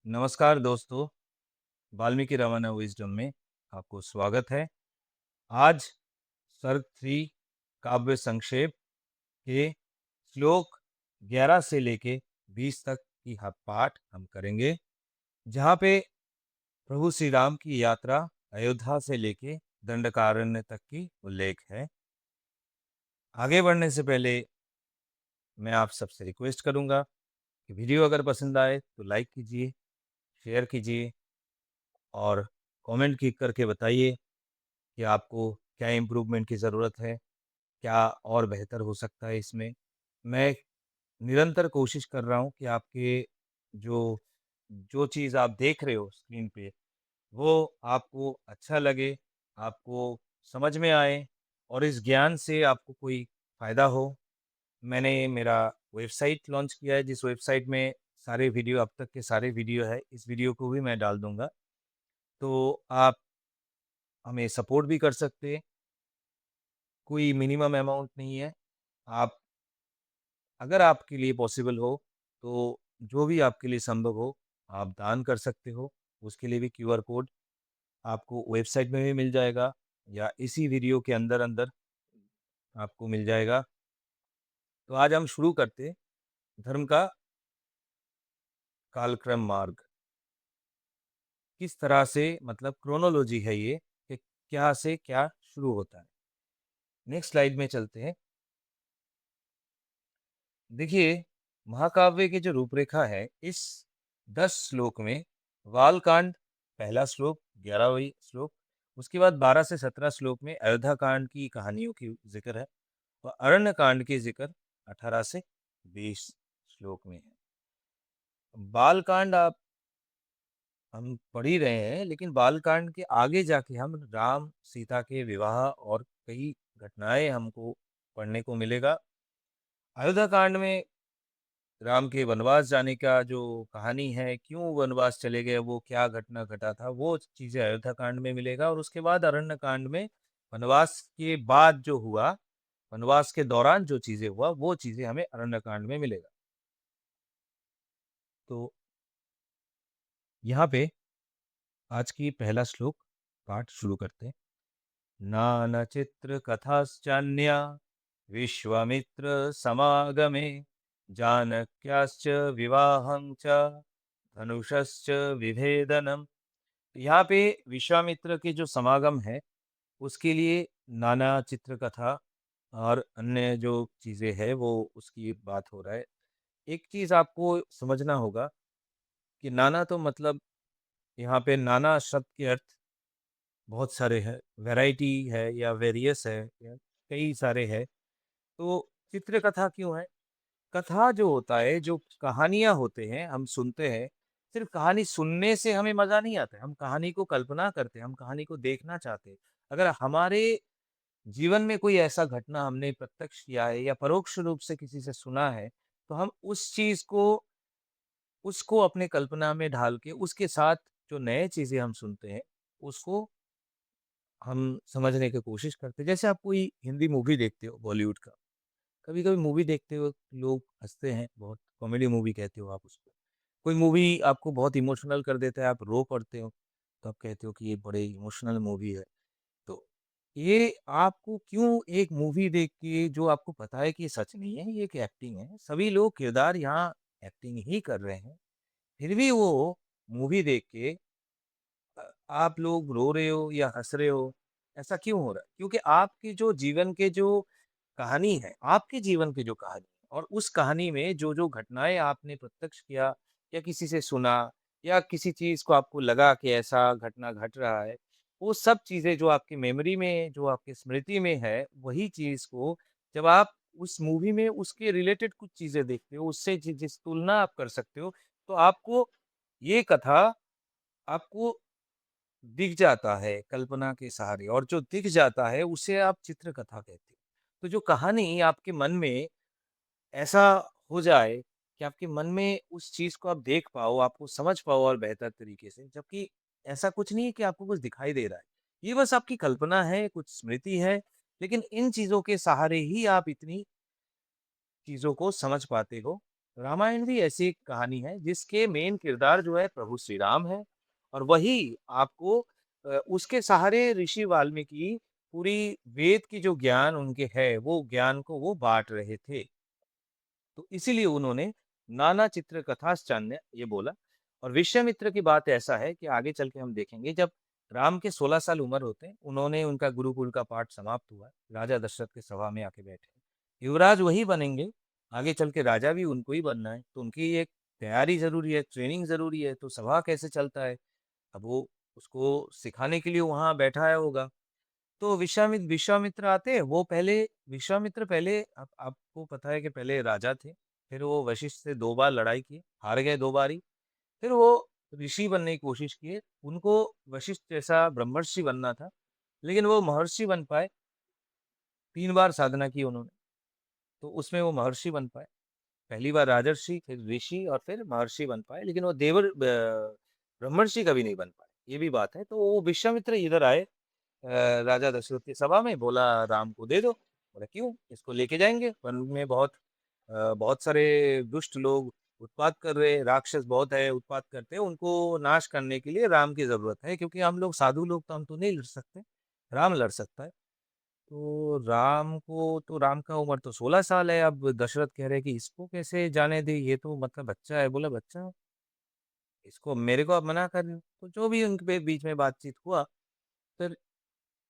नमस्कार दोस्तों, वाल्मीकि रामायण विज़डम में आपको स्वागत है। आज सर्ग 3 काव्य संक्षेप के श्लोक 11 से लेके 20 तक की पाठ हम करेंगे, जहाँ पे प्रभु श्री राम की यात्रा अयोध्या से लेके दंडकारण्य तक की उल्लेख है। आगे बढ़ने से पहले मैं आप सबसे रिक्वेस्ट करूँगा कि वीडियो अगर पसंद आए तो लाइक कीजिए, शेयर कीजिए और कमेंट की करके बताइए कि आपको क्या इम्प्रूवमेंट की ज़रूरत है, क्या और बेहतर हो सकता है इसमें। मैं निरंतर कोशिश कर रहा हूँ कि आपके जो जो चीज़ आप देख रहे हो स्क्रीन पे, वो आपको अच्छा लगे, आपको समझ में आए और इस ज्ञान से आपको कोई फ़ायदा हो। मैंने मेरा वेबसाइट लॉन्च किया है, जिस वेबसाइट में सारे वीडियो अब तक के सारे वीडियो है, इस वीडियो को भी मैं डाल दूँगा। तो आप हमें सपोर्ट भी कर सकते हैं, कोई मिनिमम अमाउंट नहीं है। आप अगर आपके लिए पॉसिबल हो, तो जो भी आपके लिए संभव हो, आप दान कर सकते हो। उसके लिए भी क्यूआर कोड आपको वेबसाइट में भी मिल जाएगा या इसी वीडियो के अंदर-अंदर आपको मिल जाएगा। तो आज हम शुरू करते हैं धर्म का कालक्रम मार्ग। किस तरह से मतलब क्रोनोलॉजी है ये कि क्या से क्या शुरू होता है। नेक्स्ट स्लाइड में चलते हैं। देखिए, महाकाव्य की जो रूपरेखा है, इस 10 श्लोक में बालकांड पहला श्लोक, 11वाँ श्लोक, उसके बाद 12 से 17 श्लोक में अयोध्या कांड की कहानियों की ज़िक्र है और अरण्य कांड की ज़िक्र 18 से 20 श्लोक में है। बालकांड आप हम पढ़ ही रहे हैं, लेकिन बालकांड के आगे जाके हम राम-सीता के विवाह और कई घटनाएँ हमको पढ़ने को मिलेगा। अयोध्या कांड में राम के वनवास जाने का जो कहानी है, क्यों वनवास चले गए, वो क्या घटना घटा था, वो चीज़ें अयोध्या कांड में मिलेगा और उसके बाद अरण्य कांड में वनवास के बाद जो हुआ, वनवास के दौरान जो चीज़ें हुआ, वो चीज़ें हमें अरण्य कांड में मिलेगा। तो यहाँ पे आज की पहला श्लोक पाठ शुरू करते हैं। नानचित्र कथाश्चान्या विश्वामित्र समागमे जानक्याश्च विवाहं च धनुषश्च विभेदनम। यहाँ पे विश्वामित्र के जो समागम है, उसके लिए नाना चित्रकथा और अन्य जो चीज़ें हैं, वो उसकी बात हो रहा है। एक चीज़ आपको समझना होगा कि नाना तो मतलब यहाँ पे नाना शब्द के अर्थ बहुत सारे हैं, वैरायटी है या वेरियस है या कई सारे हैं। तो चित्रकथा क्यों है? कथा जो होता है, जो कहानियाँ होते हैं, हम सुनते हैं, सिर्फ़ कहानी सुनने से हमें मज़ा नहीं आता है, हम कहानी को कल्पना करते हैं, हम कहानी को देखना चाहते हैं। अगर हमारे जीवन में कोई ऐसा घटना हमने प्रत्यक्ष किया है या परोक्ष रूप से किसी से सुना है, तो हम उस चीज़ को उसको अपने कल्पना में ढाल के उसके साथ जो नए चीज़ें हम सुनते हैं, उसको हम समझने की कोशिश करते हैं। जैसे आप कोई हिंदी मूवी देखते हो बॉलीवुड का, कभी-कभी मूवी देखते हो लोग हँसते हैं, बहुत कॉमेडी मूवी कहते हो आप उसको। कोई मूवी आपको बहुत इमोशनल कर देता है, आप रो पड़ते हो, तो आप कहते हो कि ये बड़े इमोशनल मूवी है। तो ये आपको क्यों एक मूवी देख के जो आपको पता है कि ये सच नहीं है, ये एक एक्टिंग है, सभी लोग किरदार यहाँ एक्टिंग ही कर रहे हैं, फिर भी वो मूवी देख के आप लोग रो रहे हो या हँस रहे हो, ऐसा क्यों हो रहा है? क्योंकि आपके जो जीवन के जो कहानी है, आपके जीवन की जो कहानी है और उस कहानी में जो-जो घटनाएँ आपने प्रत्यक्ष किया या किसी से सुना या किसी चीज़ को आपको लगा कि ऐसा घटना घट रहा है, वो सब चीज़ें जो आपकी मेमोरी में, जो आपकी स्मृति में है, वही चीज़ को जब आप उस मूवी में उसके रिलेटेड कुछ चीज़ें देखते हो, उससे जिस तुलना आप कर सकते हो, तो आपको ये कथा आपको दिख जाता है कल्पना के सहारे और जो दिख जाता है उसे आप चित्रकथा कहते हो। तो जो कहानी आपके मन में ऐसा हो जाए कि आपके मन में उस चीज़ को आप देख पाओ, आपको समझ पाओ और बेहतर तरीके से, जबकि ऐसा कुछ नहीं है कि आपको कुछ दिखाई दे रहा है। ये बस आपकी कल्पना है, कुछ स्मृति है, लेकिन इन चीज़ों के सहारे ही आप इतनी चीज़ों को समझ पाते हो रामायण भी ऐसी एक कहानी है जिसके मेन किरदार जो है प्रभु श्री राम है और वही आपको उसके सहारे ऋषि वाल्मीकि पूरी वेद की जो ज्ञान उनके है वो ज्ञान को वो बांट रहे थे। तो इसीलिए उन्होंने नाना चित्र कथाश्चान्य ये बोला। और विश्वामित्र की बात ऐसा है कि आगे चल के हम देखेंगे जब राम के 16 साल उम्र होते हैं, उन्होंने उनका गुरुकुल का पाठ समाप्त हुआ, राजा दशरथ के सभा में आके बैठे। युवराज वही बनेंगे, आगे चल के राजा भी उनको ही बनना है, तो उनकी एक तैयारी ज़रूरी है, ट्रेनिंग ज़रूरी है, तो सभा कैसे चलता है, अब वो उसको सिखाने के लिए वहाँ बैठाया होगा। तो विश्वामित्र आते हैं, वो पहले विश्वामित्र पहले आपको पता है कि पहले राजा थे, फिर वो वशिष्ठ से 2 बार लड़ाई की, हार गए 2 बारी, फिर वो ऋषि बनने की कोशिश किए, उनको वशिष्ठ जैसा ब्रह्मर्षि बनना था, लेकिन वो महर्षि बन पाए, 3 बार साधना की उन्होंने, तो उसमें वो महर्षि बन पाए। पहली बार राजर्षि, फिर ऋषि और फिर महर्षि बन पाए, लेकिन वो ब्रह्मर्षि कभी नहीं बन पाए, ये भी बात है। तो वो विश्वामित्र इधर आए राजा दशरथ की सभा में, बोला राम को दे दो। बोला क्यों, इसको लेके जाएंगे, वन में बहुत सारे दुष्ट लोग उत्पात कर रहे हैं, राक्षस बहुत है, उत्पात करते हैं, उनको नाश करने के लिए राम की जरूरत है, क्योंकि हम लोग साधु लोग तो हम तो नहीं लड़ सकते, राम लड़ सकता है। तो राम का उम्र तो 16 साल है, अब दशरथ कह रहे हैं कि इसको कैसे जाने दे, ये तो मतलब बच्चा है। बोला बच्चा, इसको मेरे को आप मना कर रहे हो? तो जो भी उनके बीच में बातचीत हुआ, फिर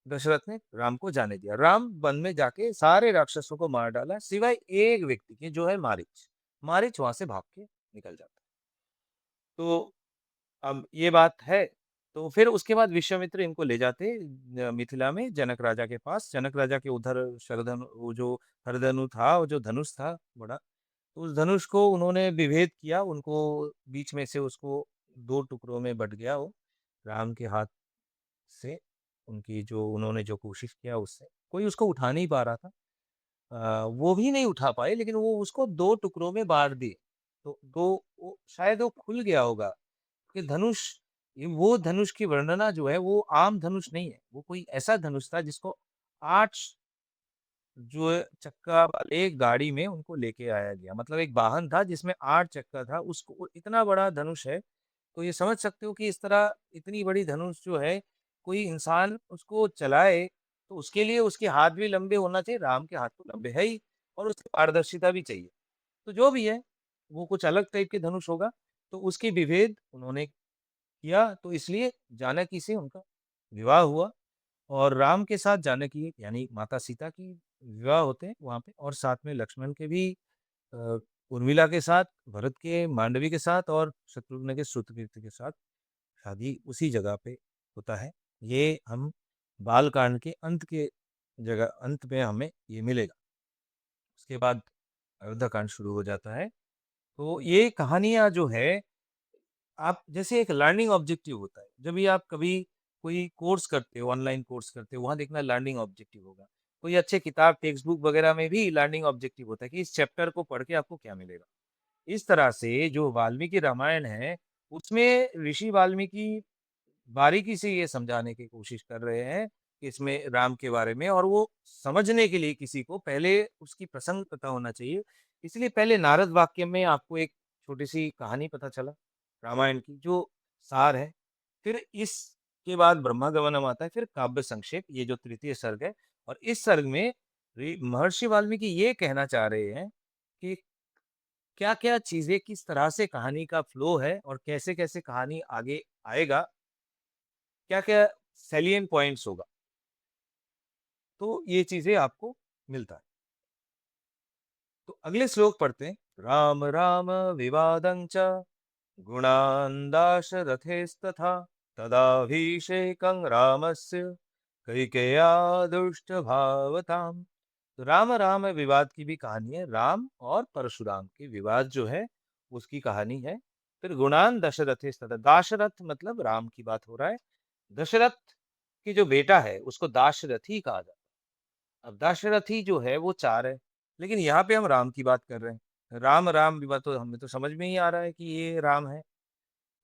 दशरथ ने राम को जाने दिया। राम वन में जाके सारे राक्षसों को मार डाला, सिवाय एक व्यक्ति के, जो है मारीच। मारीच वहां से भाग के निकल जाता है। तो अब ये बात है। तो फिर उसके बाद विश्वामित्र इनको ले जाते मिथिला में जनक राजा के पास। जनक राजा के उधर शरधनु, वो जो हरधनु था, वो जो धनुष था बड़ा, तो उस धनुष को उन्होंने विभेद किया, उनको बीच में से उसको 2 टुकड़ों में बँट गया वो, राम के हाथ से। उनकी जो उन्होंने जो कोशिश किया उससे, कोई उसको उठा नहीं पा रहा था। वो भी नहीं उठा पाए, लेकिन वो उसको 2 टुकड़ों में बाँट दिए। तो 2 वो शायद वो खुल गया होगा कि धनुष, ये वो धनुष की वर्णना जो है वो आम धनुष नहीं है। वो कोई ऐसा धनुष था जिसको 8 जो है चक्का वाले गाड़ी में उनको लेके आया गया। मतलब एक वाहन था जिसमें 8 चक्का था, उसको इतना बड़ा धनुष है। तो ये समझ सकते हो कि इस तरह इतनी बड़ी धनुष जो है, कोई इंसान उसको चलाए, तो उसके लिए उसके हाथ भी लंबे होना चाहिए, राम के हाथ तो लंबे है ही, और उसकी पारदर्शिता भी चाहिए। तो जो भी है, वो कुछ अलग टाइप के धनुष होगा, तो उसकी विभेद उन्होंने किया, तो इसलिए जानकी से उनका विवाह हुआ। और राम के साथ जानकी यानी माता सीता की विवाह होते हैं वहाँ पे, और साथ में लक्ष्मण के भी अ, उर्मिला के साथ, भरत के मांडवी के साथ और शत्रुघ्न के श्रुतकीर्ति के साथ शादी उसी जगह पे होता है। ये हम बालकांड के अंत में हमें ये मिलेगा। उसके बाद अयोध्या कांड शुरू हो जाता है। तो ये कहानियाँ जो है, आप जैसे एक लर्निंग ऑब्जेक्टिव होता है। जब भी आप कभी कोई कोर्स करते हो, ऑनलाइन कोर्स करते हो, वहाँ देखना लर्निंग ऑब्जेक्टिव होगा। कोई अच्छे किताब, टेक्स्ट बुक वगैरह में भी लर्निंग ऑब्जेक्टिव होता है कि इस चैप्टर को पढ़ के आपको क्या मिलेगा। इस तरह से जो वाल्मीकि रामायण है, उसमें ऋषि वाल्मीकि बारीकी से ये समझाने की कोशिश कर रहे हैं कि इसमें राम के बारे में, और वो समझने के लिए किसी को पहले उसकी प्रसंग पता होना चाहिए। इसलिए पहले नारद वाक्य में आपको एक छोटी-सी कहानी पता चला, रामायण की जो सार है। फिर इसके बाद ब्रह्मागमनम आता है, फिर काव्य संक्षेप, ये जो तृतीय सर्ग है। और इस सर्ग में महर्षि वाल्मीकि ये कहना चाह रहे हैं कि क्या-क्या चीज़ें, किस तरह से कहानी का फ्लो है और कैसे-कैसे कहानी आगे आएगा, क्या-क्या सैलिएंट पॉइंट्स होगा, तो ये चीज़ें आपको मिलता है। तो अगले श्लोक पढ़ते हैं। राम राम विवादं च गुणान् दाशरथेस्तथा तदाभिषेकं रामस्य कैकेय्या दुष्टभावताम्। तो राम राम विवाद की भी कहानी है, राम और परशुराम की विवाद जो है उसकी कहानी है। फिर गुणान दशरथेस्तथा, दाशरथ मतलब राम की बात हो रहा है। दशरथ की जो बेटा है उसको दाशरथी कहा जाता है। अब दाशरथी जो है वो 4 है, लेकिन यहाँ पे हम राम की बात कर रहे हैं। राम राम विवाद तो हमें तो समझ में ही आ रहा है कि ये राम है।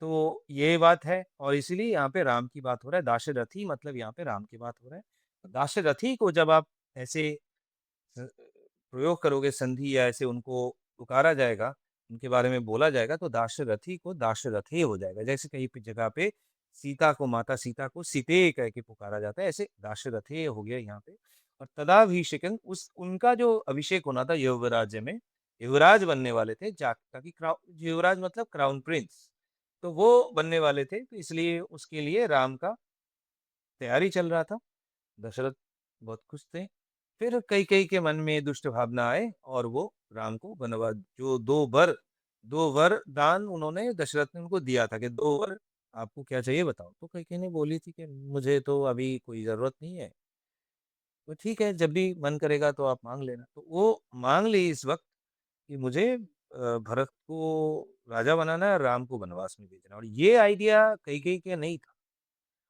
तो ये बात है, और इसीलिए यहाँ पे राम की बात हो रहा है। दाशरथी मतलब यहाँ पे राम की बात हो रहा है। दाशरथी को जब आप ऐसे प्रयोग करोगे, संधि या ऐसे उनको पुकारा जाएगा, उनके बारे में बोला जाएगा तो दाशरथी को दाशरथे हो जाएगा। जैसे कहीं पे जगह पे सीता को माता सीता को सीते कह के पुकारा जाता है, ऐसे दाशरथे हो गया यहाँ पे। और तदाभिषेकं उस उनका जो अभिषेक होना था युवराज्य में, युवराज बनने वाले थे ताकि युवराज मतलब क्राउन प्रिंस, तो वो बनने वाले थे, तो इसलिए उसके लिए राम का तैयारी चल रहा था। दशरथ बहुत खुश थे। फिर कैकेयी के मन में दुष्ट भावना आए और वो राम को वनवास जो 2 वरदान उन्होंने दशरथ ने उनको दिया था कि 2 वर आपको क्या चाहिए बताओ? तो कैकेयी ने बोली थी कि मुझे तो अभी कोई ज़रूरत नहीं है। तो ठीक है, जब भी मन करेगा तो आप माँग लेना। तो वो माँग ली इस वक़्त कि मुझे भरत को राजा बनाना है और राम को वनवास में भेजना है, और ये आइडिया कैकेयी का नहीं था।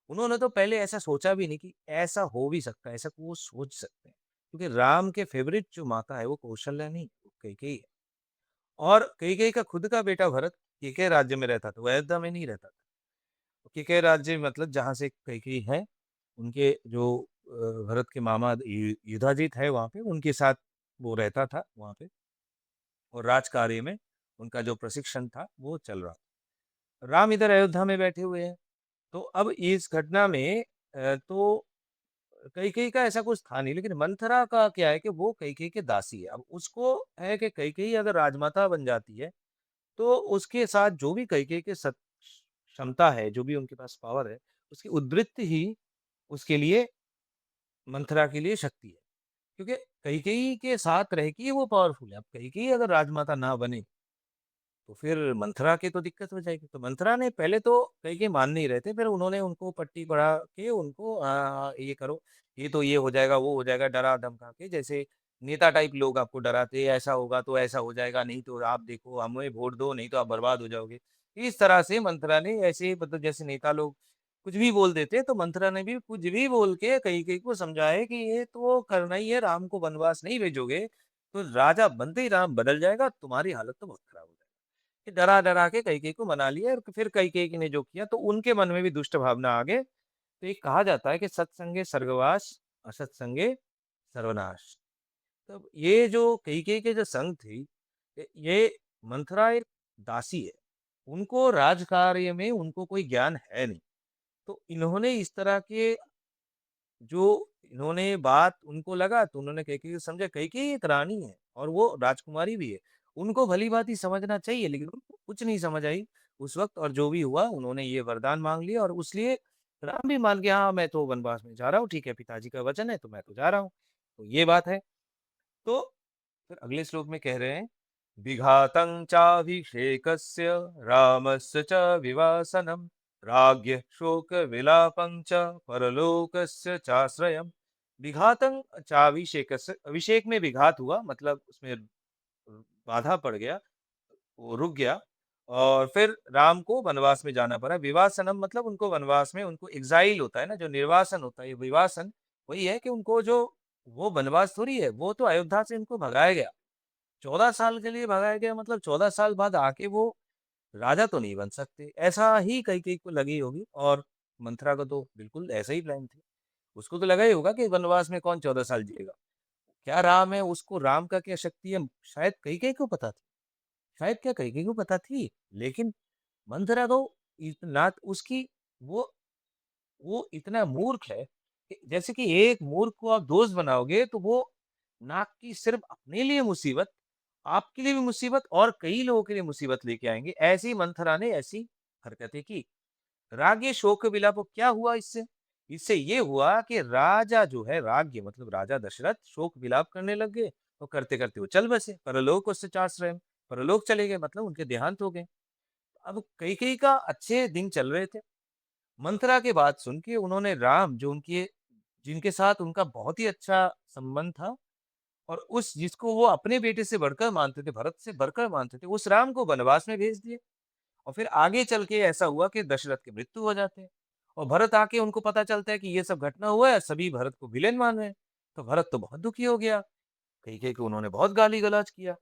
उन्होंने तो पहले ऐसा सोचा भी नहीं कि ऐसा हो भी सकता है, ऐसा को वो सोच सकते हैं। क्योंकि राम के फेवरेट जो माता है वो कौशल्या नहीं, वो कैकेयी है। और कैकेयी का खुद का बेटा भरत केकय राज्य में रहता था, वो अयोध्या में नहीं रहता था। केकय राज्य मतलब जहाँ से कैकेयी है, उनके जो भरत के मामा युधाजित है वहाँ पे, उनके साथ वो रहता था वहाँ पे, और राजकार्य में उनका जो प्रशिक्षण था वो चल रहा था। राम इधर अयोध्या में बैठे हुए हैं। तो अब इस घटना में तो कैकेयी का ऐसा कुछ था नहीं, लेकिन मंथरा का क्या है कि वो कैकेयी के दासी है। अब उसको है कि कैकेयी अगर राजमाता बन जाती है, तो उसके साथ जो भी कैकेयी के क्षमता है, जो भी उनके पास पावर है, उसकी उद्वृत्त ही उसके लिए मंथरा के लिए शक्ति है। क्योंकि कैकेयी के साथ रह के ही वो पावरफुल है। अब कैकेयी अगर राजमाता ना बने, तो फिर मंथरा की तो दिक्कत हो जाएगी। तो मंथरा ने पहले तो कैकेयी मान नहीं रहे थे, फिर उन्होंने उनको पट्टी पढ़ा के उनको ये करो, ये तो ये हो जाएगा, वो हो जाएगा, डरा-धमका के, जैसे नेता टाइप लोग आपको डराते हैं, ऐसा होगा तो ऐसा हो जाएगा, नहीं तो आप देखो हमें वोट दो, नहीं तो आप बर्बाद हो जाओगे। इस तरह से मंथरा ने ऐसे मतलब जैसे नेता लोग कुछ भी बोल देते हैं, तो मंथरा ने भी कुछ भी बोल के कैकेयी को समझाया कि ये तो करना ही है, राम को वनवास नहीं भेजोगे, तो राजा बनते ही राम बदल जाएगा, तुम्हारी हालत तो बहुत खराब हो जाएगी। कि डरा-डरा के कैकेयी को मना लिया, और फिर कैकेयी ने जो किया तो उनके मन में भी दुष्ट भावना आ गए। तो ये कहा जाता है कि सत्संगे स्वर्गवास, असत्संगे सर्वनाश। तब ये जो कैकेयी के जो संग थी, ये मंथरा एक दासी है। उनको राजकार्य में उनको कोई ज्ञान है नहीं। तो इन्होंने इस तरह के जो इन्होंने बात उनको लगा, तो उन्होंने कैकेयी को समझा, कैकेयी एक रानी है और वो राजकुमारी भी है। उनको भली-भांति समझना चाहिए, लेकिन उनको कुछ नहीं समझ आई उस वक़्त, और जो भी हुआ उन्होंने ये वरदान माँग लिया, और इसलिए राम भी मान गया, हाँ, मैं तो वनवास में जा रहा हूँ, ठीक है, पिताजी का वचन है तो मैं तो जा रहा हूँ। तो ये बात है। तो फिर अगले श्लोक में कह रहे हैं, विघातं चाभिषेकस्य रामस्य च विवासनं राज्ञः शोकविलापं च परलोकस्य चाश्रयम्। विघातं चाभिषेकस्य, अभिषेक में विघात हुआ मतलब उसमें बाधा पड़ गया, वो रुक गया, और फिर राम को वनवास में जाना पड़ा। विवासनम मतलब उनको वनवास में, उनको एग्ज़ाइल होता है ना, जो निर्वासन होता है, ये विवासन वही है कि उनको जो वो वनवास थोड़ी है, वो तो अयोध्या से उनको भगाया गया। 14 साल के लिए भगाया गया, मतलब 14 साल बाद आके वो राजा तो नहीं बन सकते। ऐसा ही कैकेयी को लगी होगी, और मंथरा को तो बिल्कुल ऐसा ही प्लान थी। उसको तो लगा ही होगा कि वनवास में कौन 14 साल जिएगा। क्या राम है, उसको राम का क्या शक्ति है, शायद कैकेयी को पता थी। शायद क्या कैकेयी को पता थी, लेकिन मंथरा तो इतना उसकी वो वो इतना मूर्ख है कि जैसे कि एक मूर्ख को आप दोस्त बनाओगे, तो वो ना कि सिर्फ अपने लिए मुसीबत, आपके लिए भी मुसीबत और कई लोगों के लिए मुसीबत लेके आएँगे। ऐसे ही मंथरा ने ऐसी हरकतें की। राग्य शोक विलाप, क्या हुआ इससे? इससे ये हुआ कि राजा जो है, राज्ञ मतलब राजा दशरथ शोक विलाप करने लग गए, और करते-करते वो चल बसे। परलोकस्य चाश्रयम्, परलोक चले गए, मतलब उनके देहांत हो गए। अब कैकेयी का अच्छे दिन चल रहे थे। मंथरा की बात सुन के उन्होंने राम, जो उनके जिनके साथ उनका बहुत ही अच्छा संबंध था, और उस जिसको वो अपने बेटे से बढ़कर मानते थे, भरत से बढ़कर मानते थे, उस राम को वनवास में भेज दिए। और फिर आगे चल के ऐसा हुआ कि दशरथ की मृत्यु हो जाते हैं, और भरत आके उनको पता चलता है कि ये सब घटना हुआ है, सभी भरत को विलेन मान रहे हैं। तो भरत तो बहुत दुखी हो गया, कई-कई को उन्होंने बहुत गाली-गलौज किया।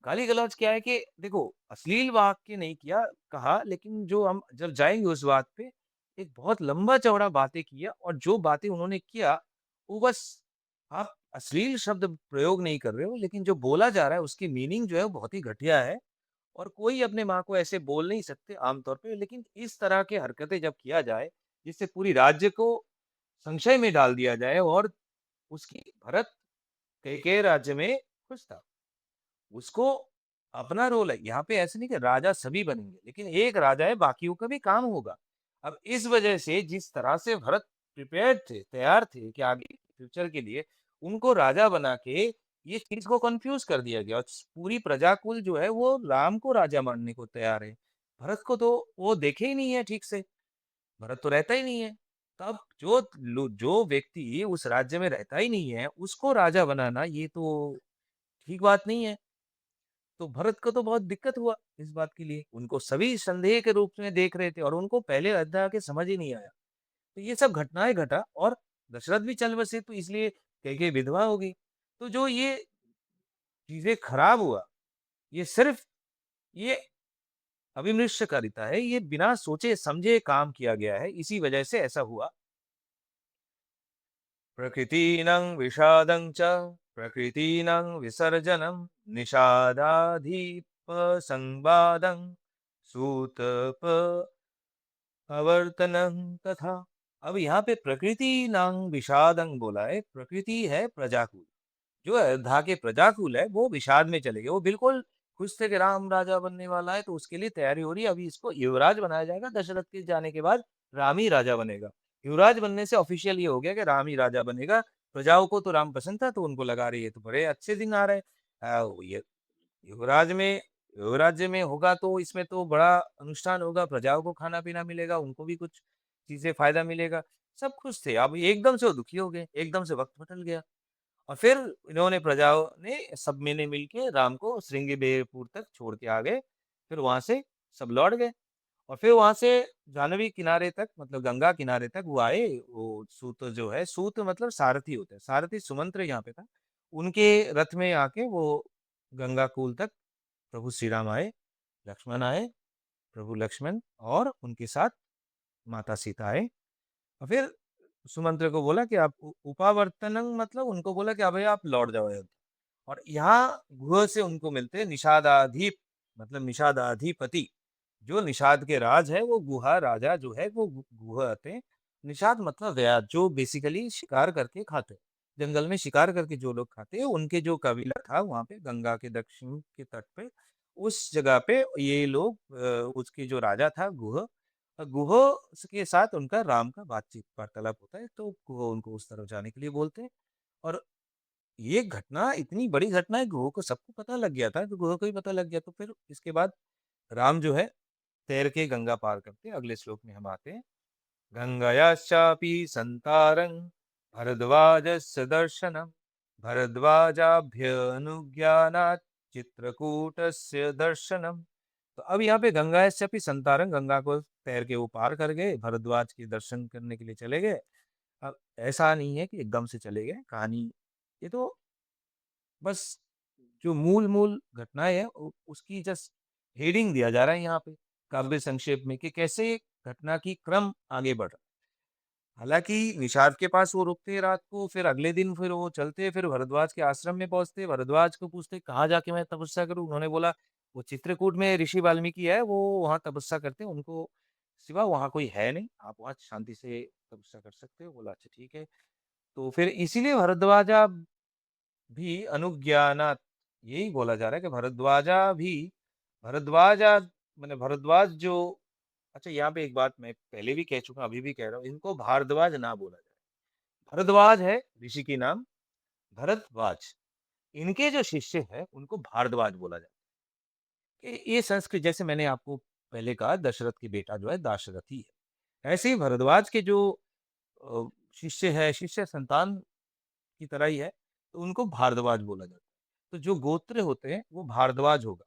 गाली-गलौज क्या है कि देखो, अश्लील वाक्य नहीं किया, कहा, लेकिन जो हम जब जाएँगे उस बात पे, एक बहुत लंबा-चौड़ा बातें किया, और जो बातें उन्होंने किया, वो बस आप अश्लील शब्द प्रयोग नहीं कर रहे हो, लेकिन जो बोला जा रहा है उसकी मीनिंग जो है वो बहुत ही घटिया है। और कोई अपने माँ को ऐसे बोल नहीं सकते आमतौर पे, लेकिन इस तरह की हरकतें जब किया जाए, जिससे पूरी राज्य को संशय में डाल दिया जाए और उसकी भरत कैकेयी राज्य में खुश था। उसको अपना रोल है। यहाँ पे ऐसे नहीं कि राजा सभी बनेंगे, लेकिन एक राजा है, बाकियों का भी काम होगा। अब इस वजह से जिस तरह से भरत प्रिपेयर्ड थे, तैयार थे कि आगे फ्यूचर के लिए उनको राजा बना के ये चीज़ को कन्फ्यूज़ कर दिया गया और पूरी प्रजाकुल जो है वो राम को राजा मानने को तैयार है। भरत को तो वो देखे ही नहीं है ठीक से, भरत तो रहता ही नहीं है। तब जो व्यक्ति उस राज्य में रहता ही नहीं है, उसको राजा बनाना ये तो ठीक बात नहीं है। तो भरत को तो बहुत दिक्कत हुआ इस बात के लिए। उनको सभी संदेह के रूप में देख रहे थे और उनको पहले अयोध्या के समझ ही नहीं आया। तो ये सब घटनाएँ घटा और दशरथ भी चल बसे तो इसलिए कैकेयी विधवा हो गई। तो जो ये चीज़ें खराब हुआ, ये सिर्फ़ ये अविमृश्यकारिता है, ये बिना सोचे-समझे काम किया गया है, इसी वजह से ऐसा हुआ। प्रकृतीनां विषादं च प्रकृतीनां विसर्जनं निषादाधिपसंवादं सूतप अवर्तनं तथा। अब यहाँ पे प्रकृति नांग विषादं बोला है। प्रकृति है प्रजाकुल। जो अयोध्या के प्रजाकुल है वो विषाद में चले गए। वो बिल्कुल खुश थे कि राम राजा बनने वाला है तो उसके लिए तैयारी हो रही है। अभी इसको युवराज बनाया जाएगा। दशरथ के जाने के बाद राम ही राजा बनेगा। युवराज बनने से ऑफिशियल ये हो गया कि राम ही राजा बनेगा। प्रजाओं को तो राम पसंद था तो उनको लगा रही है तो बड़े अच्छे दिन आ रहे हैं। ये युवराज में युवराज्य में होगा तो इसमें तो बड़ा अनुष्ठान होगा, प्रजाओं को खाना-पीना मिलेगा, उनको भी कुछ चीज़ें फ़ायदा मिलेगा। सब खुश थे। अब एकदम से वो दुखी हो गए, एकदम से वक़्त बदल गया और फिर इन्होंने प्रजाओं ने सब में मिल के राम को श्रृंगबेरपुर तक छोड़ के आ गए। फिर वहाँ से सब लौट गए और फिर वहाँ से जाह्नवी किनारे तक मतलब गंगा किनारे तक वो आए। वो सूत जो है, सूत मतलब सारथी होते हैं। सारथी सुमंत्र यहाँ पे था। उनके रथ में आके वो गंगा कूल तक प्रभु श्री राम आए, लक्ष्मण आए, प्रभु लक्ष्मण और उनके साथ माता सीता आए और फिर सुमंत्र को बोला कि आप उपावर्तनं मतलब उनको बोला कि अभय आप लौट जाओ अयोध्या। और यहाँ गुह से उनको मिलते हैं निषादाधीप मतलब निषादाधिपति। जो निषाद के राज है वो गुहा राजा जो है वो गुह आते हैं। निषाद मतलब व्याध जो बेसिकली शिकार करके खाते हैं। जंगल में शिकार करके जो लोग खाते हैं उनके जो कबीला था वहां पे गंगा के दक्षिण के तट पे उस जगह पे ये लोग उसके जो राजा था गुह गुह के साथ उनका राम का बातचीत वार्तालाप होता है तो गुह उनको उस तरफ जाने के लिए बोलते हैं। और ये घटना इतनी बड़ी घटना है गुह को सबको पता लग गया था तो गुह को ही पता लग गया तो फिर इसके बाद राम जो है तैर के गंगा पार करते हैं। अगले श्लोक में हम आते हैं। गंगायाश्चापि संतारं भरद्वाजस्य दर्शनम् भरद्वाजाभ्यनुज्ञानात् चित्रकूटस्य दर्शनम्। तो अब यहाँ पे गंगायाश्चापि संतारं गंगा को तैर के वो पार कर गए, भरद्वाज के दर्शन करने के लिए चले गए। अब ऐसा नहीं है कि एकदम से चले गए, कहानी ये तो बस जो मूल-मूल घटनाएँ हैं उसकी जस्ट हेडिंग दिया जा रहा है यहाँ पे, काव्य संक्षेप में कि कैसे घटना की क्रम आगे बढ़ रहा है। हालाँकि निषाद के पास वो रुकते रात को, फिर अगले दिन फिर वो चलते, फिर भरद्वाज के आश्रम में पहुँचते, भरद्वाज को पूछते कहाँ जाके मैं तपस्या करूँ? उन्होंने बोला वो चित्रकूट में ऋषि वाल्मीकि है, वो वहाँ तपस्या करते हैं, उनको सिवा वहाँ कोई है नहीं, आप वहाँ शांति से तपस्या कर सकते हो। बोला अच्छा ठीक है। तो फिर इसीलिए भरद्वाजा भी अनुज्ञानात् यही बोला जा रहा है कि भरद्वाजा माने भरद्वाज जो अच्छा यहाँ पे एक बात मैं पहले भी कह चुका अभी भी कह रहा हूँ इनको भारद्वाज ना बोला जाए। भरद्वाज है ऋषि की नाम भरद्वाज। इनके जो शिष्य है उनको भारद्वाज बोला जाता है। ये संस्कृत जैसे मैंने आपको पहले कहा दशरथ की बेटा जो है दाशरथी है। ऐसे ही भरद्वाज के जो अ, शिष्य है, शिष्य संतान की तरह ही है, तो उनको भारद्वाज बोला जाता है। तो जो गोत्र होते हैं वो भारद्वाज होगा।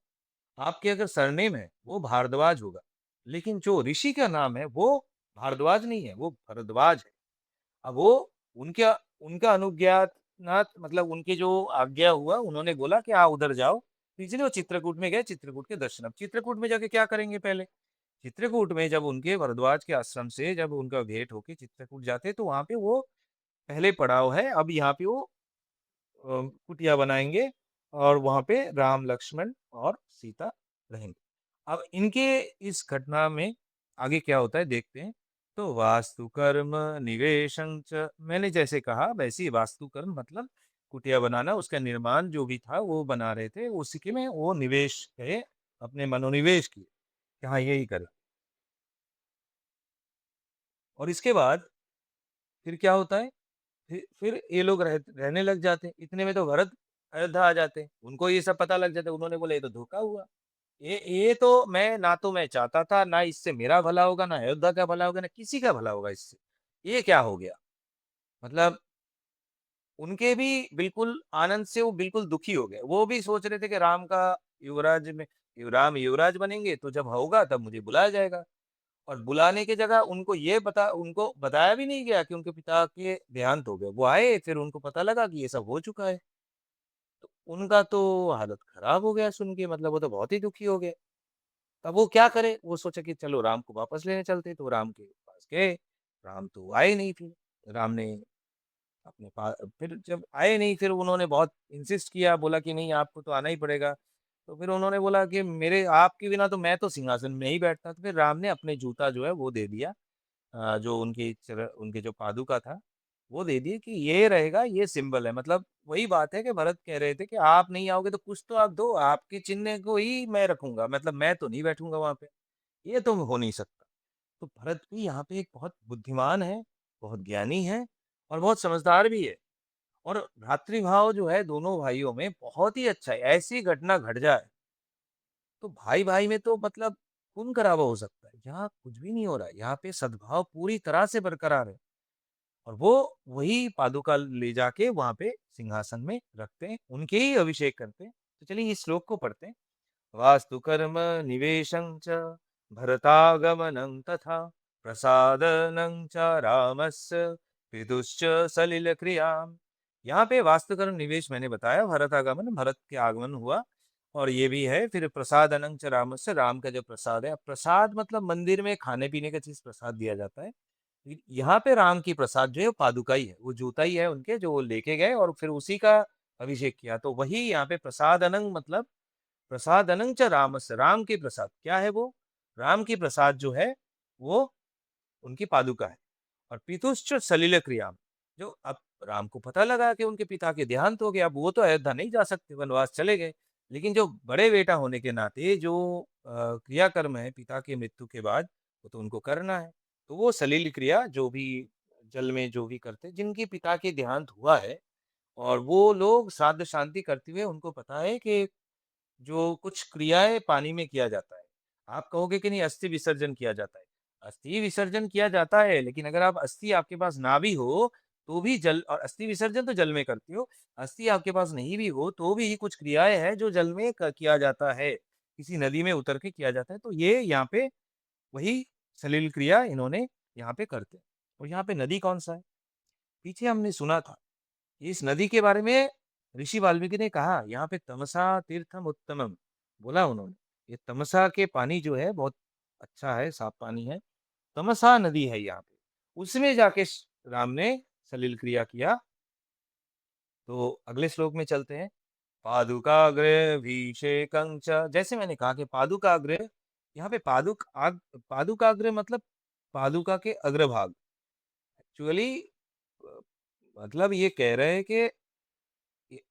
आपके अगर सरनेम है वो भारद्वाज होगा। लेकिन जो ऋषि का नाम है वो भारद्वाज नहीं है, वो भरद्वाज है। अब वो उनका उनका अनुज्ञात मतलब उनकी जो आज्ञा हुआ उन्होंने बोला कि हाँ उधर जाओ। तो इसलिए वो चित्रकूट में गए, चित्रकूट के दर्शन। अब चित्रकूट में जाके क्या करेंगे पहले? चित्रकूट में जब उनके भरद्वाज के आश्रम से जब उनका भेंट होके चित्रकूट जाते तो वहाँ पे वो पहले पड़ाव है। अब यहाँ पे वो कुटिया बनाएँगे और वहाँ पे राम, लक्ष्मण और सीता रहेंगे। अब इनके इस घटना में आगे क्या होता है देखते हैं। तो वास्तु कर्म निवेशं च, मैंने जैसे कहा वैसे ही वास्तु कर्म मतलब कुटिया बनाना, उसका निर्माण जो भी था वो बना रहे थे, उसी में वो निवेश गए, अपने मनोनिवेश किए कि हाँ यही करें। और इसके बाद फिर क्या होता है, फिर ये लोग रहने लग जाते हैं। इतने में तो भरत अयोध्या आ जाते हैं। उनको ये सब पता लग जाता है। उन्होंने बोला ये तो धोखा हुआ। ये तो मैं चाहता था, ना इससे मेरा भला होगा, ना अयोध्या का भला होगा, ना किसी का भला होगा इससे। ये क्या हो गया? मतलब उनके भी बिल्कुल आनंद से वो बिल्कुल दुखी हो गए। वो भी सोच रहे थे कि राम का युवराज में राम युवराज बनेंगे तो जब होगा तब मुझे बुलाया जाएगा। और बुलाने की जगह उनको बताया भी नहीं गया कि उनके पिता के देहांत हो गए। वो आए फिर उनको पता लगा कि ये सब हो चुका है। तो उनका तो हालत खराब हो गया सुन के, मतलब वो तो बहुत ही दुखी हो गए। अब वो क्या करे? वो सोचा कि चलो राम को वापस लेने चलते हैं, तो राम के पास गए। राम तो आए नहीं फिर। राम ने अपने पास फिर जब आए नहीं, फिर उन्होंने बहुत इंसिस्ट किया, बोला कि नहीं आपको तो आना ही पड़ेगा। तो फिर उन्होंने बोला कि मेरे आपके बिना तो मैं तो सिंहासन में नहीं बैठता। तो फिर राम ने अपने जूता जो है वो दे दिया, जो उनके जो पादुका था, वो दे दिए कि ये रहेगा, ये सिंबल है। मतलब वही बात है कि भरत कह रहे थे कि आप नहीं आओगे तो कुछ तो आप दो, आपके चिन्ह को ही मैं रखूँगा, मतलब मैं तो नहीं बैठूँगा वहाँ पे, ये तो हो नहीं सकता। तो भरत भी यहाँ पे एक बहुत बुद्धिमान है, बहुत ज्ञानी है और बहुत समझदार भी है। और भ्रातृभाव जो है दोनों भाइयों में बहुत ही अच्छा है। ऐसी घटना घट जाए तो भाई-भाई में तो मतलब खून-खराबा हो सकता है। यहाँ कुछ भी नहीं हो रहा है। यहाँ पे सद्भाव पूरी तरह से बरकरार है। और वो वही पादुका ले जाके वहाँ पे सिंहासन में रखते हैं, उनके ही अभिषेक करते हैं। तो चलिए इस श्लोक को पढ़ते हैं। वास्तु कर्म निवेशं च भरतागमनं तथा प्रसादनं च रामस्य पितुश्च सलिलक्रियाम्। यहाँ पे वास्तुकर्म निवेश मैंने बताया, भरतागमन भरत के आगमन हुआ। और ये भी है फिर प्रसादनं च रामस्य, राम का जो प्रसाद है। प्रसाद मतलब मंदिर में खाने पीने का चीज प्रसाद दिया जाता है। यहाँ पे राम की प्रसाद जो है वो पादुका ही है, वो जूता ही है उनके जो वो लेके गए और फिर उसी का अभिषेक किया। तो वही यहाँ पे प्रसादनं मतलब प्रसादनं च रामस्य, राम की प्रसाद क्या है वो? राम की प्रसाद जो है वो उनकी पादुका है। और पितुश्च सलिल क्रियाम, जो अब राम को पता लगा कि उनके पिता के देहांत हो गया, अब वो तो अयोध्या नहीं जा सकते, वनवास चले गए। लेकिन जो बड़े बेटा होने के नाते जो क्रियाकर्म है पिता की मृत्यु के बाद, वो तो उनको करना है। तो वो सलिल क्रिया जो भी जल में जो भी करते, जिनके पिता के देहांत हुआ है और वो लोग श्राद्ध शांति करते हुए उनको पता है कि जो कुछ क्रियाएँ पानी में किया जाता है। आप कहोगे कि नहीं अस्थि विसर्जन किया जाता है। अस्थि विसर्जन किया जाता है, लेकिन अगर आप अस्थि आपके पास ना भी हो, तो भी जल और अस्थि विसर्जन तो जल में करते हो। अस्थि आपके पास नहीं भी हो, तो भी कुछ क्रियाएँ हैं जो जल में क किया जाता है। किसी नदी में उतर के किया जाता है। तो ये यहाँ पे वही सलिल क्रिया इन्होंने यहाँ पे करते हैं। और यहाँ पे नदी कौन-सा है? पीछे हमने सुना था। इस नदी के बारे में ऋषि वाल्मीकि ने कहा, यहाँ पे तमसा तीर्थम उत्तमम, बोला उन्होंने। ये तमसा के पानी जो है बहुत अच्छा है, साफ पानी है। तमसा नदी है यहाँ पे। उसमें जाके राम ने सलिल क्रिया किया। तो अगले श्लोक में चलते हैं। पादुकाग्रभिषेकं च, जैसे मैंने कहा कि पादुकाग्र, यहाँ पे पादुकाग्र मतलब पादुका के अग्रभाग। एक्चुअली मतलब ये कह रहे हैं कि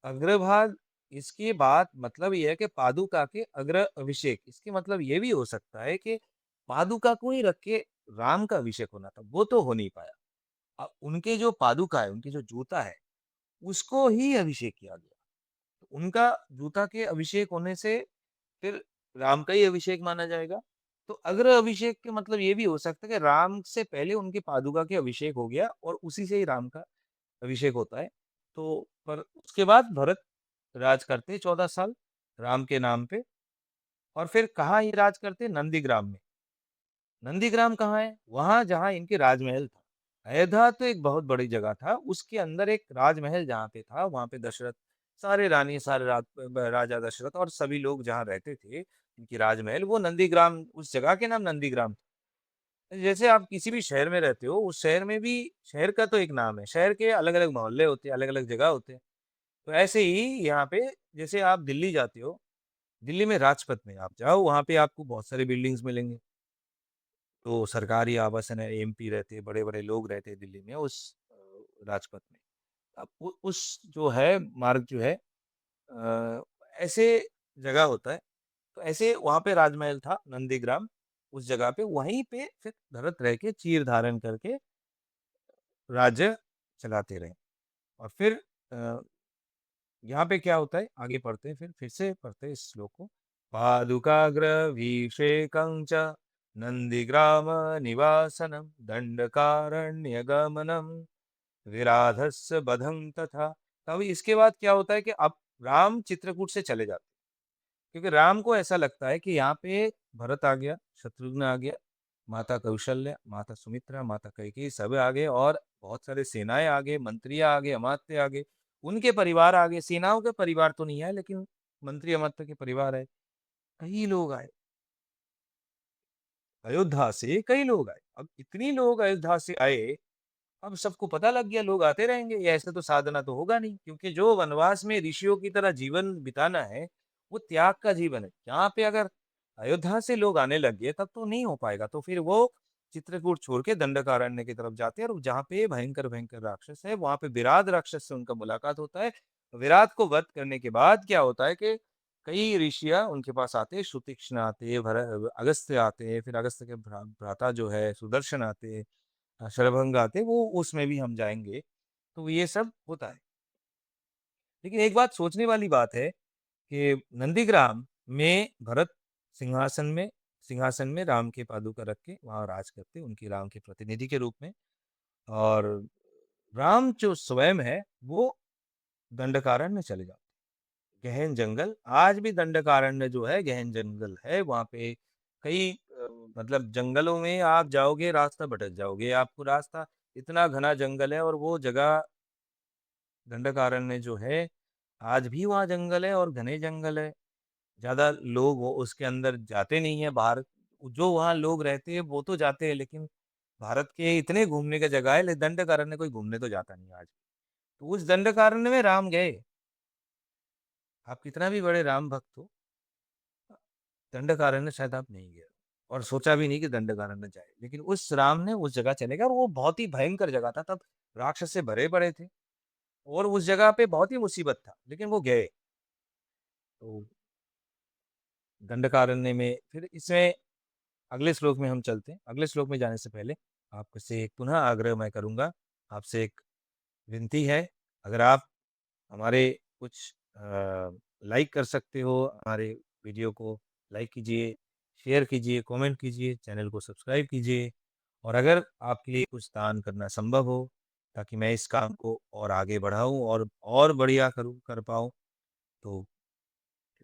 अग्रभाग, इसकी बात मतलब ये है कि पादुका के अग्र अभिषेक, इसके मतलब ये भी हो सकता है कि पादुका को ही रख के राम का अभिषेक होना था, वो तो हो नहीं पाया। अब उनके जो पादुका है, उनके जो जूता है, उसको ही अभिषेक किया गया। तो उनका जूता के अभिषेक होने से फिर राम का ही अभिषेक माना जाएगा। तो अग्र अभिषेक के मतलब ये भी हो सकता है कि राम से पहले उनके पादुका के अभिषेक हो गया और उसी से ही राम का अभिषेक होता है। तो पर उसके बाद भरत राज करते 14 साल राम के नाम पे। और फिर कहाँ ये राज करते? नंदीग्राम में। नंदीग्राम कहाँ है? वहाँ जहाँ इनके राजमहल था। अयोध्या तो एक बहुत बड़ी जगह था, उसके अंदर एक राजमहल जहाँ पे था, वहाँ पे दशरथ, सारे रानी, सारे राजा दशरथ और सभी लोग जहाँ रहते थे, इनकी राजमहल, वो नंदीग्राम, उस जगह के नाम नंदीग्राम था। जैसे आप किसी भी शहर में रहते हो, उस शहर में भी शहर का तो एक नाम है, शहर के अलग-अलग मोहल्ले होते हैं, अलग-अलग जगह होते हैं। तो ऐसे ही यहाँ पे जैसे आप दिल्ली जाते हो, दिल्ली में राजपथ में आप जाओ, वहाँ पे आपको बहुत सारे बिल्डिंग्स मिलेंगे। तो सरकारी आवासन है, एमपी रहते हैं, बड़े-बड़े लोग रहते हैं दिल्ली में उस राजपथ में। अब उ उस जो है मार्ग जो है ऐसे जगह होता है, तो ऐसे वहाँ पे राजमहल था नंदीग्राम, उस जगह पे वहीं पे फिर भरत रह के चीर धारण करके राज्य चलाते रहे। और फिर अ, यहाँ पे क्या होता है आगे पढ़ते हैं फिर से पढ़ते हैं इस श्लोक को। पादुकाग्रभिषेकं च नंदीग्राम निवासनम दंडकारण्यगमनम विराधस्य बधं तथा। तो अभी इसके बाद क्या होता है कि अब राम चित्रकूट से चले जाते हैं, क्योंकि राम को ऐसा लगता है कि यहाँ पे भरत आ गया, शत्रुघ्न आ गया, माता कौशल्या, माता सुमित्रा, माता कैकेयी सब आ गए और बहुत सारे सेनाएं आ गए, मंत्री आ गए, अमात्य आ गए, उनके परिवार आ गए। सेनाओं के परिवार तो नहीं आए, लेकिन मंत्री अमात्य के परिवार आए, कई लोग आए। अयोध्या से कई लोग आए। अब इतनी लोग अयोध्या से आए, अब सबको पता लग गया लोग आते रहेंगे, ये ऐसे तो साधना तो होगा नहीं, क्योंकि जो वनवास में ऋषियों की तरह जीवन बिताना है, वो त्याग का जीवन है। यहाँ पे अगर अयोध्या से लोग आने लग गए तब तो नहीं हो पाएगा। तो फिर वो चित्रकूट छोड़ के दंडकारण्य की तरफ जाते हैं, और जहाँ पे भयंकर भयंकर राक्षस है, वहां पे विराट राक्षस से उनका मुलाकात होता है। विराट को वध करने के बाद क्या होता है कि कई ऋषियां उनके पास आते हैं, सुतीक्ष्ण आते हैं, अगस्त्य आते हैं, फिर अगस्त्य के भ्राता जो है सुदर्शन आते हैं, शरभंग आते, वो उसमें भी हम जाएँगे। तो ये सब होता है। लेकिन एक बात सोचने वाली बात है कि नंदीग्राम में भरत सिंहासन में सिंहासन में राम के पादुका रख के वहाँ राज करते, उनकी राम के प्रतिनिधि के रूप में। और राम जो स्वयं है, वो दंडकारण्य में चले जाते। गहन जंगल, आज भी दंडकारण्य जो है गहन जंगल है, वहाँ पे कई मतलब जंगलों में आप जाओगे, रास्ता भटक जाओगे। आपको रास्ता, इतना घना जंगल है, और वो जगह दंडकारण्य जो है, आज भी वहाँ जंगल है और घने जंगल है। ज़्यादा लोग वो उसके अंदर जाते नहीं है बाहर। जो वहाँ लोग रहते हैं वो तो जाते हैं, लेकिन भारत के इतने घूमने का जगह है, लेकिन दंडकारण्य कोई घूमने तो जाता नहीं है आज। तो उस दंडकारण्य में राम गए। आप कितना भी बड़े राम भक्त हो, दंडकारण्य शायद आप नहीं गए, और सोचा भी नहीं कि दंडकारण्य जाए। लेकिन उस राम ने उस जगह चले गए, और वो बहुत ही भयंकर जगह था। तब राक्षस से भरे पड़े थे, और उस जगह पे बहुत ही मुसीबत था, लेकिन वो गए। तो दंडकारण्य में फिर इसमें अगले श्लोक में हम चलते हैं। अगले श्लोक में जाने से पहले आपसे एक पुनः आग्रह मैं करूँगा, आपसे एक विनती है। अगर आप हमारे कुछ लाइक कर सकते हो, हमारे वीडियो को लाइक कीजिए, शेयर कीजिए, कमेंट कीजिए, चैनल को सब्सक्राइब कीजिए। और अगर आपके लिए कुछ दान करना संभव हो, ताकि मैं इस काम को और आगे बढ़ाऊँ और बढ़िया कर पाऊँ, तो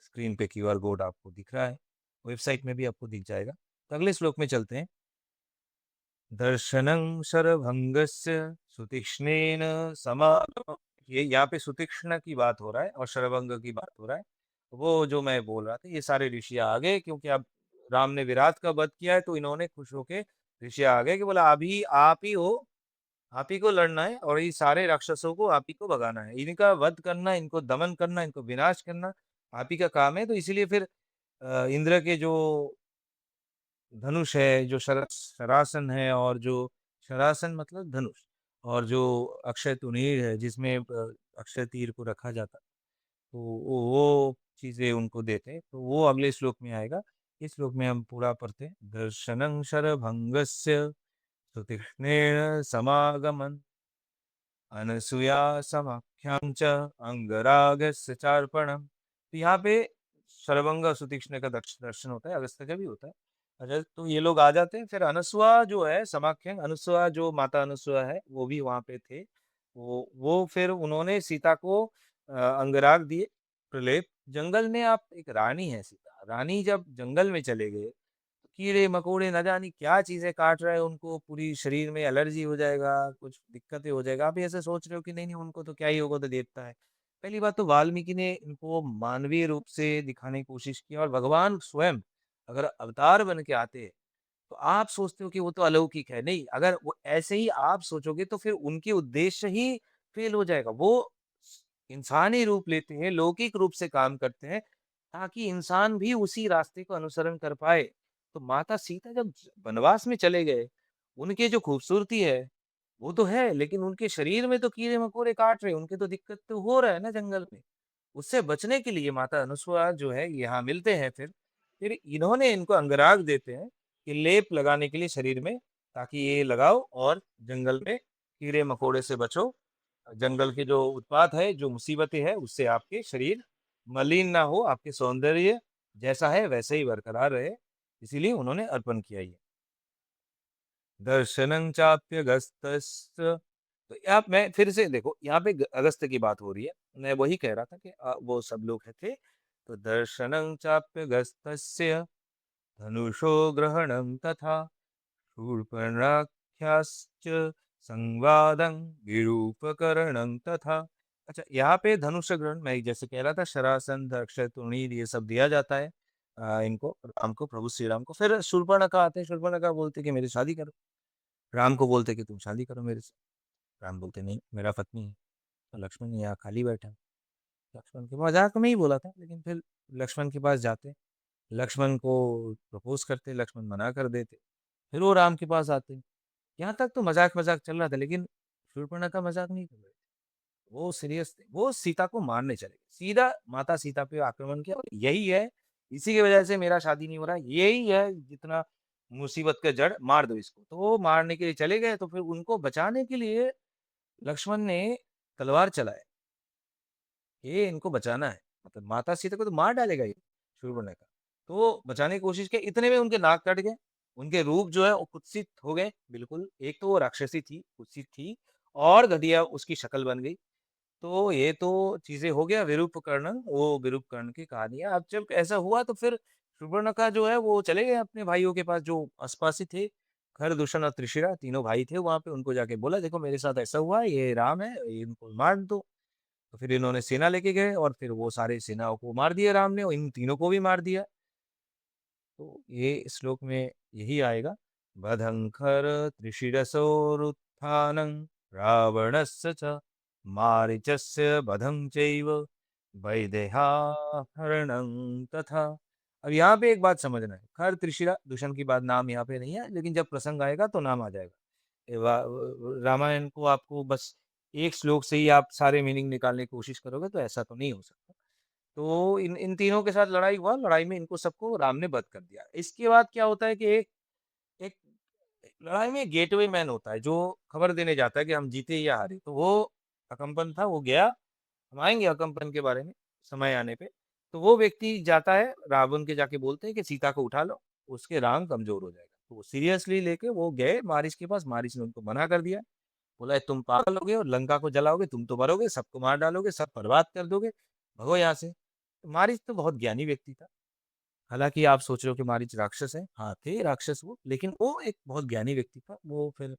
स्क्रीन पे क्यूआर कोड आपको दिख रहा है, वेबसाइट में भी आपको दिख जाएगा। तो अगले श्लोक में चलते हैं। दर्शनं शरभंगस्य सुतीक्ष्णेन समागमः। ये यहाँ पे सुतीक्ष्ण की बात हो रहा है और शरभंग की बात हो रहा है। वो जो मैं बोल रहा था, ये सारे ऋषि आ गए, क्योंकि अब राम ने विराट का वध किया है, तो इन्होंने खुश होके ऋषि आ गए कि बोला अभी आप ही हो, आप ही को लड़ना है, और ये सारे राक्षसों को आप ही को भगाना है, इनका वध करना, इनको दमन करना, इनको विनाश करना आप ही का काम है। तो इसीलिए फिर इंद्र के जो धनुष है, जो शरासन है, और जो शरासन मतलब धनुष, और जो अक्षय तुनीर है जिसमें अक्षय तीर को रखा जाता, तो वो चीजें उनको देते हैं। तो वो अगले श्लोक में आएगा। इस श्लोक में हम पूरा पढ़ते हैं। दर्शनं शरभंगस्य सुतीक्ष्णेन समागमन अनसूया समाख्यां च अंगरागस्य चार्पणम। तो यहाँ पे शरभंग और सुतीक्ष्ण का दर्शन होता है, अगस्त्य का भी होता है। अच्छा, तो ये लोग आ जाते हैं। फिर अनुसुआ जो है, समाख्यां अनुसुआ, जो माता अनुसुआ है, वो भी वहां पे थे। वो फिर उन्होंने सीता को अंगराग दिए, प्रलेप। जंगल में आप, एक रानी है सीता, रानी जब जंगल में चले गए, कीड़े मकोड़े न जाने क्या चीजें काट रहे हैं उनको, पूरी शरीर में एलर्जी हो जाएगा, कुछ दिक्कतें हो जाएगा। आप भी ऐसे सोच रहे हो कि नहीं नहीं उनको तो क्या ही होगा, तो देवता है। पहली बात तो वाल्मीकि ने इनको मानवीय रूप से दिखाने की कोशिश की, और भगवान स्वयं अगर अवतार बन के आते हैं, तो आप सोचते हो कि वो तो अलौकिक है। नहीं, अगर वो ऐसे ही आप सोचोगे तो फिर उनके उद्देश्य ही फेल हो जाएगा। वो इंसानी रूप लेते हैं, लौकिक रूप से काम करते हैं, ताकि इंसान भी उसी रास्ते को अनुसरण कर पाए। तो माता सीता जब वनवास में चले गए, उनकी जो खूबसूरती है, वो तो है, लेकिन उनके शरीर में तो कीड़े-मकोड़े काट रहे हैं, उनके तो दिक्कत तो हो रहा है ना जंगल में। उससे बचने के लिए माता अनुसुआ जो है यहाँ मिलते हैं फिर इन्होंने इनको अंगराग देते हैं कि लेप लगाने के लिए शरीर में, ताकि ये लगाओ और जंगल में कीड़े-मकोड़े से बचो। जंगल के जो उत्पात है, जो मुसीबतें हैं, उससे आपके शरीर मलिन ना हो, आपके सौंदर्य जैसा है वैसे ही बरकरार रहे, इसीलिए उन्होंने अर्पण किया ये। दर्शनं चाप्यगस्त्यस्य। तो आप मैं फिर से देखो यहाँ पे अगस्त्य की बात हो रही है। मैं वही कह रहा था कि वो सब लोग थे। तो दर्शनं चाप्यगस्त्यस्य धनुषो ग्रहणं तथा शूर्पणखाश्च संवादं विरूपकरणं तथा। अच्छा, यहाँ पे धनुष ग्रहण मैं जैसे कह रहा था, शरासन, अक्षय तृणीर ये सब दिया जाता है इनको राम को, प्रभु श्री राम को। फिर शूर्पणखा आते हैं, शूर्पणखा बोलते कि मेरी शादी करो। राम को बोलते कि तुम शादी करो मेरे से। राम बोलते नहीं, मेरा पत्नी है। तो लक्ष्मण यहाँ खाली बैठा है। लक्ष्मण के मजाक में ही बोला था, लेकिन फिर लक्ष्मण के पास जाते, लक्ष्मण को प्रपोज करते, लक्ष्मण मना कर देते। फिर वो राम के पास आते। यहाँ तक तो मजाक मजाक चल रहा था, लेकिन शूर्पणखा मजाक नहीं कर रहे थे, वो सीरियस थे। वो सीता को मारने चले गए, सीधा माता सीता पे आक्रमण किया। और यही है, इसी की वजह से मेरा शादी नहीं हो रहा, यही है जितना मुसीबत का जड़, मार दो इसको। तो वो मारने के लिए चले गए। तो फिर उनको बचाने के लिए लक्ष्मण ने तलवार चलाए, ये इनको बचाना है, मतलब माता सीता को तो मार डालेगा ये शूर्पणखा। तो बचाने की कोशिश की, इतने में उनके नाक कट गए, उनके रूप जो है वो कुत्सित हो गए बिल्कुल। एक तो वो राक्षसी थी, कुत्सित थी, और घटिया उसकी शक्ल बन गई। तो ये तो चीजें हो गया विरूपकर्ण, वो विरूपकर्ण की कहानी है। अब जब ऐसा हुआ तो फिर शूर्पणखा जो है वो चले गए अपने भाइयों के पास जो आसपास ही थे। खरदूषण और त्रिशिरा तीनों भाई थे वहां पे, उनको जाके बोला देखो मेरे साथ ऐसा हुआ है, ये राम है, ये इनको मार दो। तो फिर इन्होंने सेना लेके गए और फिर वो सारे सेनाओं को मार दिया राम ने, और इन तीनों को भी मार दिया। तो ये श्लोक में यही आएगा, वधंखर त्रिशिरसोरुत्थानं रावणस्य च मारीचस्य वधं चैव वैदेहाहरणं तथा। अब यहाँ पे एक बात समझना है, खर त्रिशिरा दूषण की बात नाम यहाँ पे नहीं है, लेकिन जब प्रसंग आएगा तो नाम आ जाएगा। रामायण को आपको बस एक श्लोक से ही आप सारे मीनिंग निकालने की कोशिश करोगे तो ऐसा तो नहीं हो सकता। तो इन इन तीनों के साथ लड़ाई हुआ, लड़ाई में इनको सबको राम ने वध कर दिया। इसके बाद क्या होता है कि एक एक लड़ाई में गेटवे मैन होता है जो खबर देने जाता है कि हम जीते या हारे। तो वो अकम्पन था, वो गया। हम आएंगे अकम्पन के बारे में समय आने पे। तो वो व्यक्ति जाता है, रावण के जाके बोलते हैं कि सीता को उठा लो, उसके राम कमजोर हो जाएगा। तो वो सीरियसली लेके वो गए मारिच के पास, मारिच ने उनको मना कर दिया। बोला तुम पागल हो गए और लंका को जलाओगे, तुम तो मरोगे, सबको मार डालोगे, सब बर्बाद कर दोगे, भगो यहाँ से। तो मारिच तो बहुत ज्ञानी व्यक्ति था। हालांकि आप सोच रहे हो कि मारिच राक्षस है, हाँ थे राक्षस वो, लेकिन वो एक बहुत ज्ञानी व्यक्ति था। वो फिर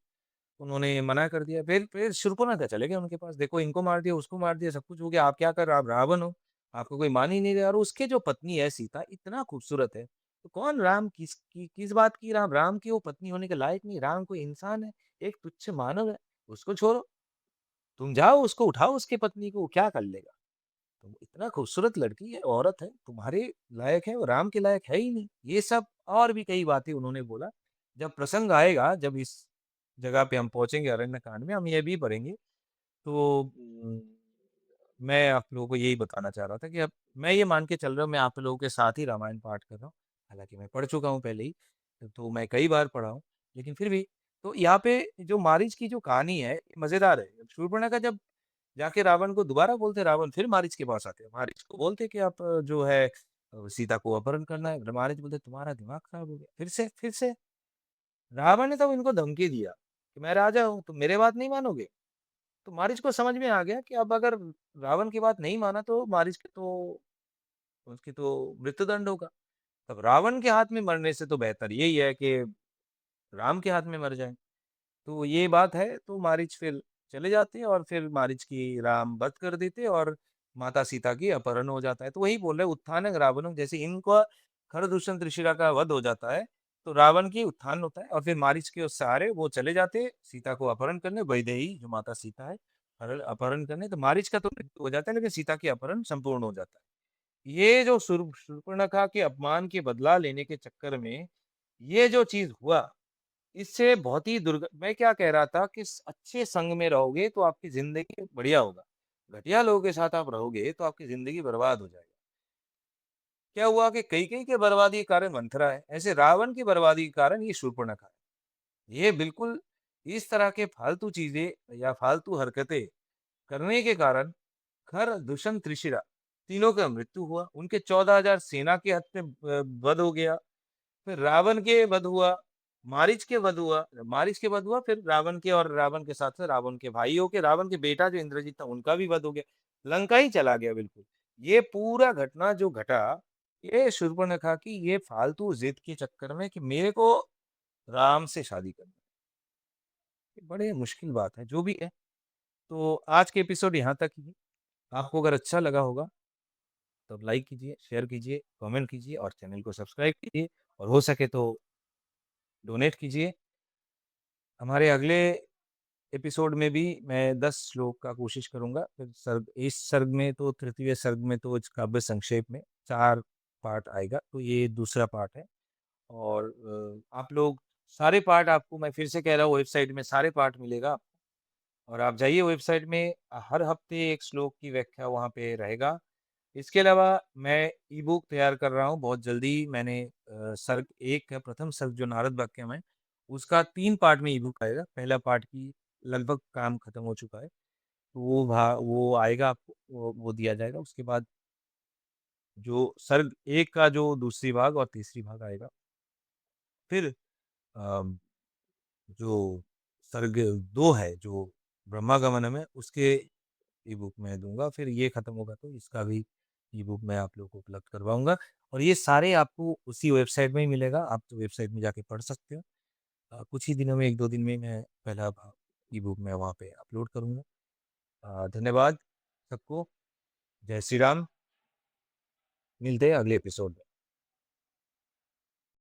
उन्होंने मना कर दिया। फिर शूर्पणखा चले गए उनके पास, देखो इनको मार दिया, उसको मार दिया, सब कुछ हो गया, आप क्या कर रहे हो, आप रावण हो, आपको कोई मान ही नहीं रहा। और उसके जो पत्नी है सीता इतना खूबसूरत है, तो कौन राम किस बात की, राम राम की वो पत्नी होने के लायक नहीं। राम कोई इंसान है, एक तुच्छ मानव है, उसको छोड़ो, तुम जाओ उसको उठाओ, उसके पत्नी को, वो क्या कर लेगा। तुम इतना खूबसूरत लड़की है, औरत है, तुम्हारे लायक है, वो राम के लायक है ही नहीं। ये सब और भी कई बातें उन्होंने बोला। जब प्रसंग आएगा, जब इस जगह पे हम पहुंचेंगे अरण्य कांड में, हम ये भी पढ़ेंगे। तो मैं आप लोगों को यही बताना चाह रहा था कि अब मैं ये मान के चल रहा हूँ, मैं आप लोगों के साथ ही रामायण पाठ कर रहा हूँ। हालांकि मैं पढ़ चुका हूँ पहले ही, तो मैं कई बार पढ़ा हूँ, लेकिन फिर भी। तो यहाँ पे जो मारीच की जो कहानी है मजेदार है। शूर्पणखा जब जाके रावण को दोबारा बोलते, रावण फिर मारीच के पास आते हैं, मारीच को बोलते कि आप जो है सीता को अपहरण करना है। मारीच बोलते तुम्हारा दिमाग खराब हो गया, फिर से रावण ने तब इनको धमकी दिया कि मैं राजा हूँ, तुम मेरे बात नहीं मानोगे। तो मारीच को समझ में आ गया कि अब अगर रावण की बात नहीं माना तो मारीच के तो उसकी तो मृत्युदंड होगा। तब रावण के हाथ में मरने से तो बेहतर यही है कि राम के हाथ में मर जाए। तो ये बात है। तो मारीच फिर चले जाते हैं और फिर मारीच की राम वध कर देते, और माता सीता की अपहरण हो जाता है। तो वही बोल रहे उत्थान रावण, जैसे इनका खरदूषण त्रिशिरा का वध हो जाता है, तो रावण की उत्थान होता है। और फिर मारीच के उस सहारे वो चले जाते हैं सीता को अपहरण करने, वैदेही जो माता सीता है अपहरण करने। तो मारीच का तो मृत्यु हो जाता है, लेकिन सीता की अपहरण संपूर्ण हो जाता है। ये जो शूर्पणखा के अपमान के बदला लेने के चक्कर में, ये जो चीज़ हुआ, इससे बहुत ही मैं क्या कह रहा था कि अच्छे संग में रहोगे तो आपकी ज़िंदगी बढ़िया होगा। घटिया लोगों के साथ आप रहोगे तो आपकी ज़िंदगी बर्बाद हो जाएगी। क्या हुआ कि कैकेयी के बर्बादी के कारण मंथरा है, ऐसे रावण की बर्बादी के कारण ये शूर्पणखा है। ये बिल्कुल इस तरह के फालतू चीज़ें या फालतू हरकतें करने के कारण खर, दुष्यंत, त्रिशिरा तीनों का मृत्यु हुआ। उनके 14,000 सेना के हथ में वध हो गया। फिर रावण के वध हुआ, मारीच के वध हुआ, मारीच के वध हुआ, फिर रावण के और रावण के साथ-साथ रावण के भाइयों के, रावण के बेटा जो इंद्रजीत था उनका भी वध हो गया। लंका ही चला गया बिल्कुल। ये पूरा घटना जो घटा, ये शूर्पणखा की ये फालतू ज़िद के चक्कर में कि मेरे को राम से शादी करनी है। ये बड़े मुश्किल बात है, जो भी है। तो आज के एपिसोड यहाँ तक ही है। आपको अगर अच्छा लगा होगा तो लाइक कीजिए, शेयर कीजिए, कमेंट कीजिए और चैनल को सब्सक्राइब कीजिए और हो सके तो डोनेट कीजिए। हमारे अगले एपिसोड में भी मैं 10 श्लोक का कोशिश करूँगा। फिर सर्ग इस सर्ग में तो तृतीय सर्ग में तो इस काव्य संक्षेप में 4 पार्ट आएगा, तो ये दूसरा पार्ट है। और आप लोग सारे पार्ट आपको मैं फिर से कह रहा हूँ वेबसाइट में सारे पार्ट मिलेगा और आप जाइए वेबसाइट में हर हफ्ते 1 श्लोक की व्याख्या वहाँ पे रहेगा। इसके अलावा मैं ई-बुक तैयार कर रहा हूँ बहुत जल्दी मैंने सर्ग 1 है प्रथम सर्ग जो नारद वाक्यम है, उसका 3 पार्ट में ई-बुक आएगा। पहला पार्ट की लगभग काम खत्म हो चुका है। तो वो आएगा आपको वो दिया जाएगा। उसके बाद जो सर्ग 1 का जो दूसरी भाग और तीसरी भाग आएगा। फिर अ, जो सर्ग 2 है जो ब्रह्मागमनम है उसके ई-बुक मैं दूँगा, फिर ये खत्म होगा तो इसका भी ई-बुक मैं आप लोगों को उपलब्ध करवाऊँगा और ये सारे आपको उसी वेबसाइट में ही मिलेगा, आप तो वेबसाइट में जाके पढ़ सकते हो। कुछ ही दिनों में 1-2 दिन में मैं पहला ई-बुक मैं वहाँ पे अपलोड करूँगा। धन्यवाद सबको, जय श्री राम, मिलते हैं अगले एपिसोड में।